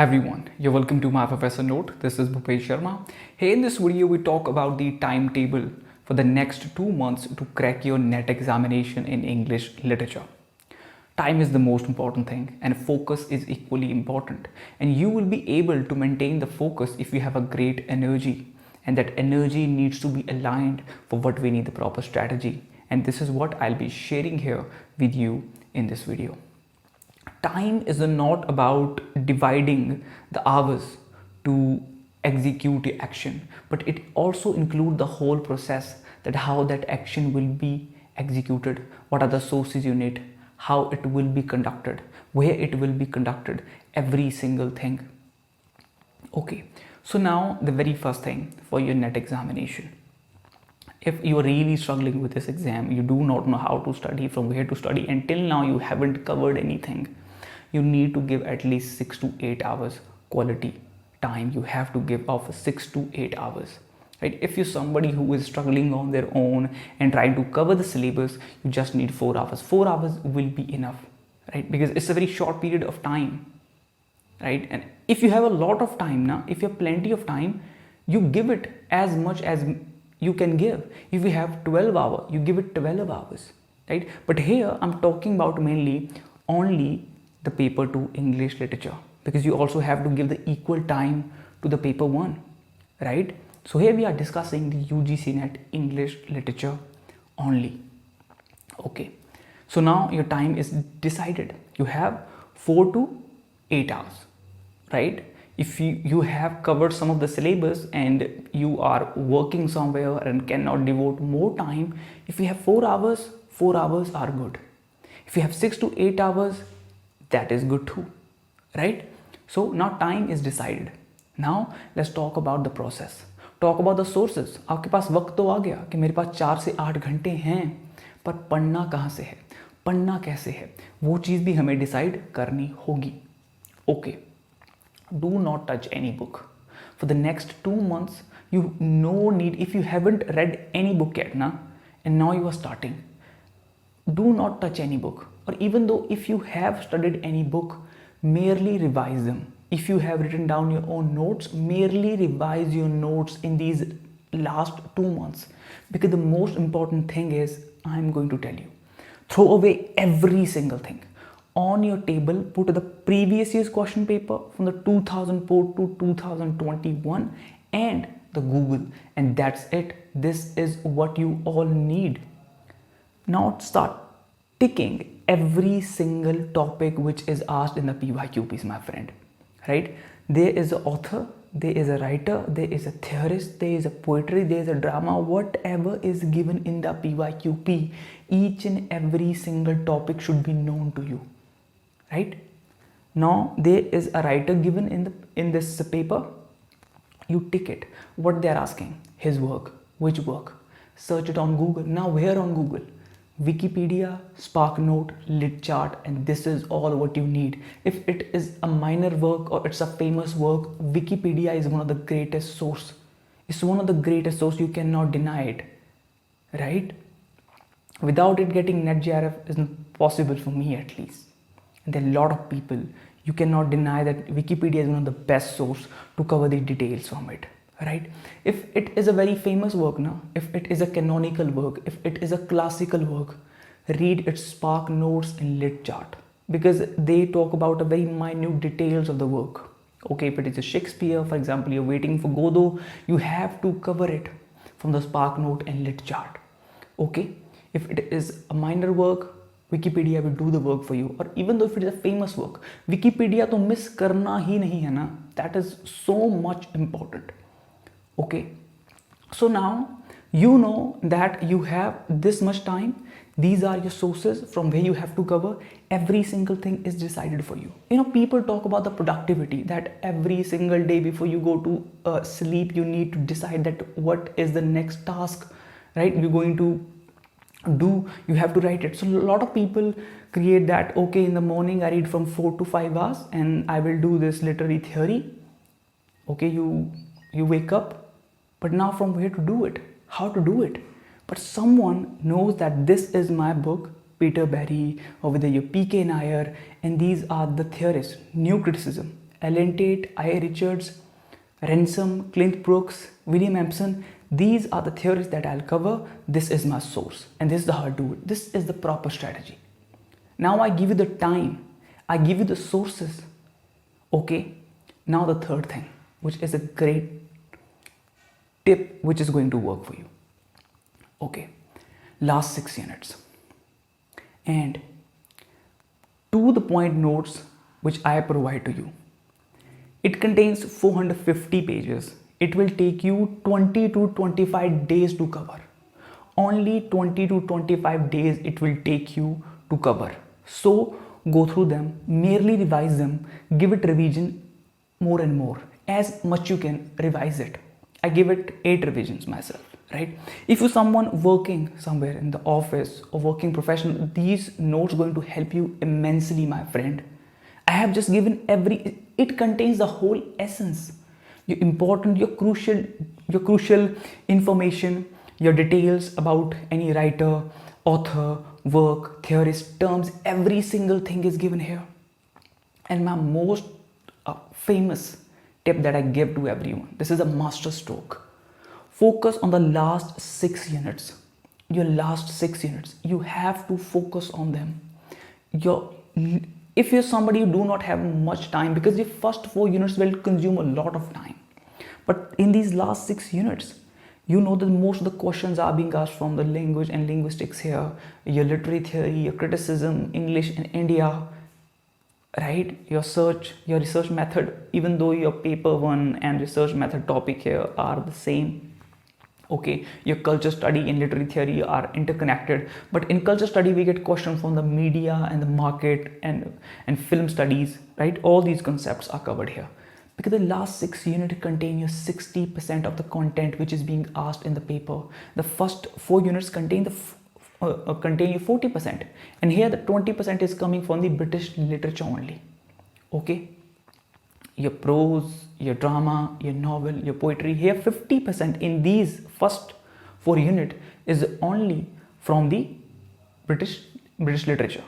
Hi everyone, you're welcome to MyProfessorNote. This is Bhupesh Sharma. Here in this video, we talk about the timetable for the next 2 months to crack your NET examination in English literature. Time is the most important thing and focus is equally important. And you will be able to maintain the focus if you have a great energy. And that energy needs to be aligned for what we need the proper strategy. And this is what I'll be sharing here with you in this video. Time is not about dividing the hours to execute the action, but it also includes the whole process, that how that action will be executed, what are the sources you need, how it will be conducted, where it will be conducted, every single thing. Okay, so now the very first thing for your NET examination. If you are really struggling with this exam, you do not know how to study, from where to study, until now you haven't covered anything, you need to give at least 6 to 8 hours quality time. You have to give off 6 to 8 hours, right? If you're somebody who is struggling on their own and trying to cover the syllabus, you just need 4 hours. 4 hours will be enough, right? Because it's a very short period of time, right? And if you have a lot of time now, if you have plenty of time, you give it as much as you can give. If you have 12 hours, you give it 12 hours, right? But here I'm talking about mainly only the paper 2 English literature, because you also have to give the equal time to the paper 1, right? So here we are discussing the UGC NET English literature only. Okay, so now your time is decided. You have 4 to 8 hours, right? If you have covered some of the syllabus and you are working somewhere and cannot devote more time, if you have 4 hours, 4 hours are good. If you have 6 to 8 hours, that is good too, right? So now time is decided. Now let's talk about the process. Talk about the sources. आपके पास वक्त तो आ गया कि मेरे पास 4 से 8 घंटे हैं, पर पढ़ना कहाँ से है, पढ़ना कैसे है, वो चीज़ भी हमें डिसाइड करनी होगी. Okay, do not touch any book for the next 2 months. You no need, if you haven't read any book yet na, and now you are starting, do not touch any book. Or even though if you have studied any book, merely revise them. If you have written down your own notes, merely revise your notes in these last 2 months, because the most important thing is, I'm going to tell you, throw away every single thing. On your table, put the previous year's question paper from the 2004 to 2021 and the Google, and that's it. This is what you all need. Now start ticking every single topic which is asked in the PYQPs, my friend, right? There is an author, there is a writer, there is a theorist, there is a poetry, there is a drama, whatever is given in the PYQP, each and every single topic should be known to you, right? Now there is a writer given in this paper, you tick it, what they are asking, his work, which work, search it on Google. Now where on Google? Wikipedia, SparkNote, LitChart, and this is all what you need. If it is a minor work or it's a famous work, Wikipedia is one of the greatest source. It's one of the greatest source, you cannot deny it, right? Without it getting NET JRF isn't possible for me, at least. And there are a lot of people, you cannot deny that Wikipedia is one of the best source to cover the details from it, right? If it is a very famous work now, if it is a canonical work, if it is a classical work, read its SparkNotes and LitChart, because they talk about a very minute details of the work. Okay, if it is a Shakespeare, for example, you're waiting for Godot, you have to cover it from the SparkNote and LitChart. Okay, if it is a minor work, Wikipedia will do the work for you. Or even though if it is a famous work, Wikipedia to miss karna hi nahi hai na. That is so much important. Okay, so now you know that you have this much time. These are your sources from where you have to cover. Every single thing is decided for you. You know, people talk about the productivity, that every single day before you go to sleep, you need to decide that what is the next task, right? You're going to do, you have to write it. So a lot of people create that, okay, in the morning I read from 4 to 5 hours and I will do this literary theory. Okay, you wake up, but now from where to do it, how to do it? But someone knows that this is my book, Peter Berry, or whether you're PK Nair, and these are the theorists, new criticism. Ellen Tate, I. Richards, Ransom, Clint Brooks, William Empson. These are the theories that I'll cover. This is my source and this is how I do it. This is the proper strategy. Now I give you the time. I give you the sources. Okay. Now the third thing, which is a great tip which is going to work for you. Okay. Last 6 units. And to the point notes which I provide to you. It contains 450 pages. It will take you 20 to 25 days to cover. Only 20 to 25 days it will take you to cover. So go through them, merely revise them, give it revision more and more. As much you can revise it. I give it 8 revisions myself, right? If you're someone working somewhere in the office or working professional, these notes going to help you immensely, my friend. I have just given it contains the whole essence. Your important, your crucial information, your details about any writer, author, work, theorist, terms, every single thing is given here. And my most famous tip that I give to everyone, this is a master stroke. Focus on the last 6 units. Your last 6 units, you have to focus on them. If you're somebody who do not have much time, because your first 4 units will consume a lot of time, but in these last 6 units, you know that most of the questions are being asked from the language and linguistics here, your literary theory, your criticism, English in India, right? Your research method, even though your paper 1 and research method topic here are the same. Okay, your culture study and literary theory are interconnected, but in culture study we get questions from the media and the market and film studies, right? All these concepts are covered here because the last 6 units contain your 60% of the content which is being asked in the paper. The first 4 units contain your 40%, and here the 20% is coming from the British literature only. Okay, your prose, your drama, your novel, your poetry, here 50% in these first 4 units is only from the British literature.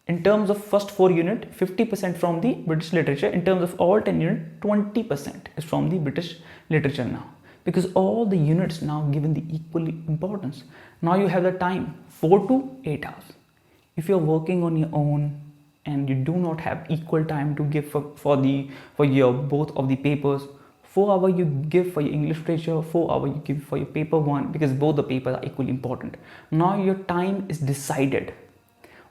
In terms of first 4 unit, 50% from the British literature. In terms of all 10 units, 20% is from the British literature now, because all the units now given the equal importance. Now you have the time, 4 to 8 hours. If you're working on your own and you do not have equal time to give for your both of the papers, 4 hours you give for your English literature, 4 hours you give for your paper 1, because both the papers are equally important. Now your time is decided.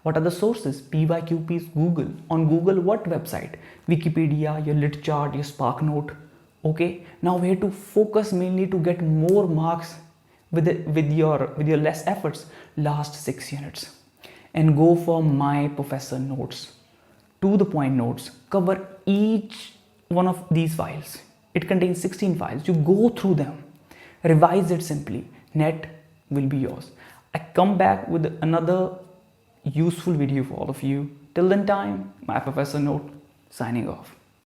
What are the sources? PYQPs, Google. On Google, what website? Wikipedia, your LitChart, your SparkNote. Okay. Now where to focus mainly to get more marks with your less efforts? Last 6 units. And go for MyProfessorNotes. To the point notes. Cover each one of these files. It contains 16 files. You go through them. Revise it simply. Net will be yours. I come back with another useful video for all of you. Till then time, my Professor Note signing off.